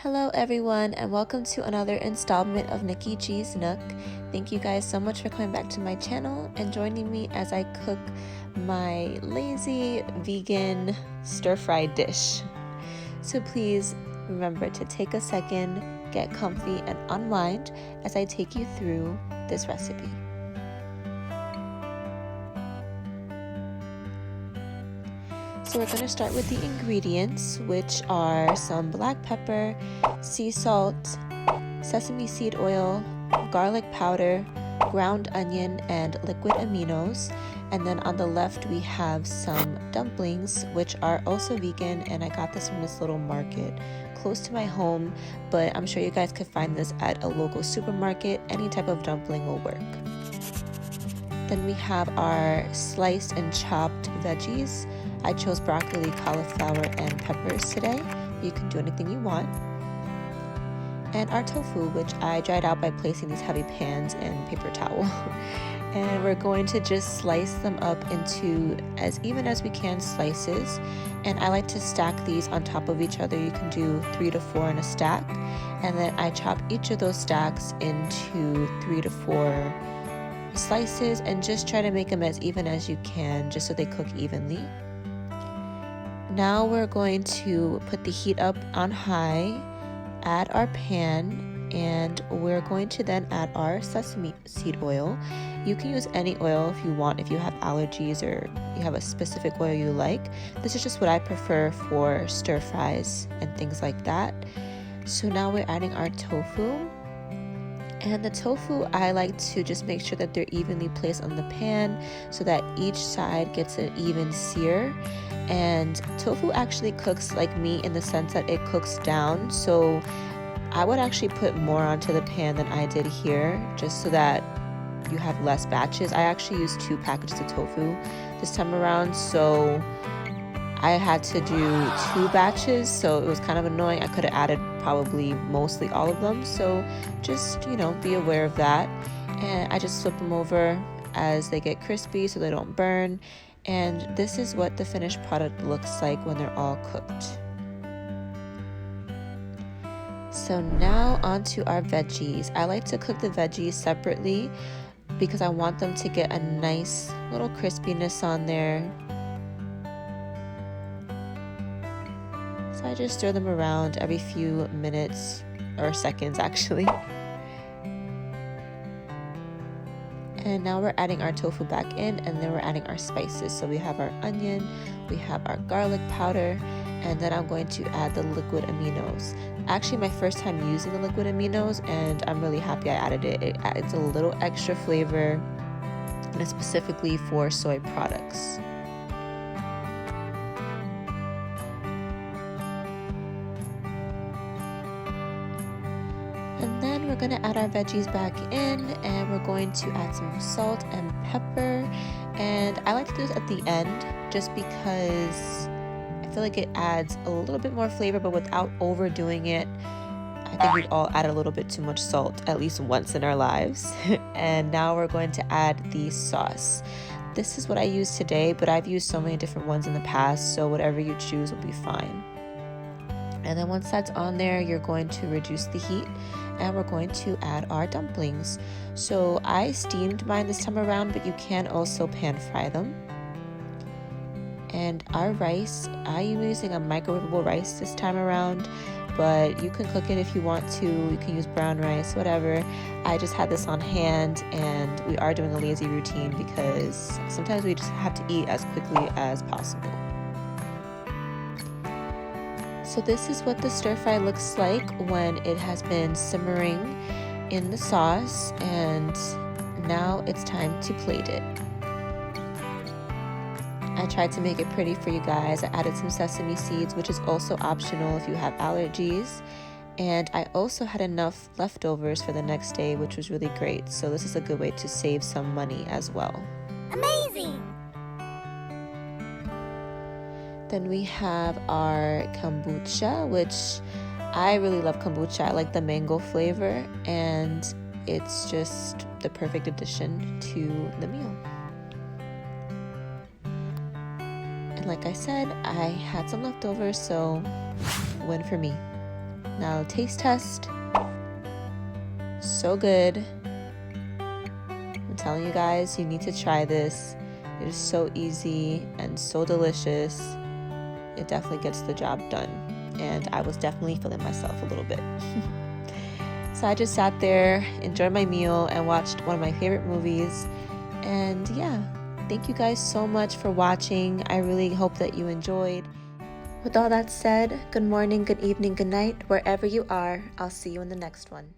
Hello everyone and welcome to another installment of Nikki G's Nook. Thank you guys so much for coming back to my channel and joining me as I cook my lazy vegan stir-fry dish. So please remember to take a second, get comfy and unwind as I take you through this recipe. So we're going to start with the ingredients, which are some black pepper, sea salt, sesame seed oil, garlic powder, ground onion, and liquid aminos. And then on the left we have some dumplings, which are also vegan, and I got this from this little market close to my home, but I'm sure you guys could find this at a local supermarket. Any type of dumpling will work. Then we have our sliced and chopped veggies. I chose broccoli, cauliflower, and peppers today. You can do anything you want. And our tofu, which I dried out by placing these heavy pans and paper towel. And we're going to just slice them up into as even as we can slices. And I like to stack these on top of each other. You can do 3 to 4 in a stack. And then I chop each of those stacks into 3 to 4 slices and just try to make them as even as you can, just so they cook evenly. Now we're going to put the heat up on high, add our pan, and we're going to then add our sesame seed oil. You can use any oil if you want, if you have allergies or you have a specific oil you like. This is just what I prefer for stir fries and things like that. So now we're adding our tofu. And the tofu, I like to just make sure that they're evenly placed on the pan so that each side gets an even sear. And tofu actually cooks like meat in the sense that it cooks down. So I would actually put more onto the pan than I did here, just so that you have less batches. I actually used 2 packages of tofu this time around, so I had to do 2 batches, so it was kind of annoying. I could have added probably mostly all of them, so just, be aware of that. And I just flip them over as they get crispy so they don't burn. And this is what the finished product looks like when they're all cooked. So now onto our veggies. I like to cook the veggies separately because I want them to get a nice little crispiness on there. So I just stir them around every few minutes, or seconds actually. And now we're adding our tofu back in, and then we're adding our spices. So we have our onion, we have our garlic powder, and then I'm going to add the liquid aminos. Actually, my first time using the liquid aminos, and I'm really happy I added it. It adds a little extra flavor, and it's specifically for soy products. And then we're going to add our veggies back in, and we're going to add some salt and pepper. And I like to do this at the end just because I feel like it adds a little bit more flavor, but without overdoing it. I think we've all added a little bit too much salt at least once in our lives. And now we're going to add the sauce. This is what I use today, but I've used so many different ones in the past, so whatever you choose will be fine. And then once that's on there, you're going to reduce the heat, and we're going to add our dumplings. So I steamed mine this time around, but you can also pan fry them. And our rice, I am using a microwavable rice this time around, but you can cook it if you want to. You can use brown rice, whatever. I just had this on hand, and we are doing a lazy routine because sometimes we just have to eat as quickly as possible. So this is what the stir-fry looks like when it has been simmering in the sauce, and now it's time to plate it. I tried to make it pretty for you guys. I added some sesame seeds, which is also optional if you have allergies. And I also had enough leftovers for the next day, which was really great. So this is a good way to save some money as well. Amazing! Then we have our kombucha, which I really love kombucha. I like the mango flavor, and it's just the perfect addition to the meal. And like I said, I had some leftovers, so win for me. Now taste test. So good. I'm telling you guys, you need to try this. It is so easy and so delicious. It definitely gets the job done. And I was definitely feeling myself a little bit. So I just sat there, enjoyed my meal, and watched one of my favorite movies. And yeah, thank you guys so much for watching. I really hope that you enjoyed. With all that said, good morning, good evening, good night, wherever you are. I'll see you in the next one.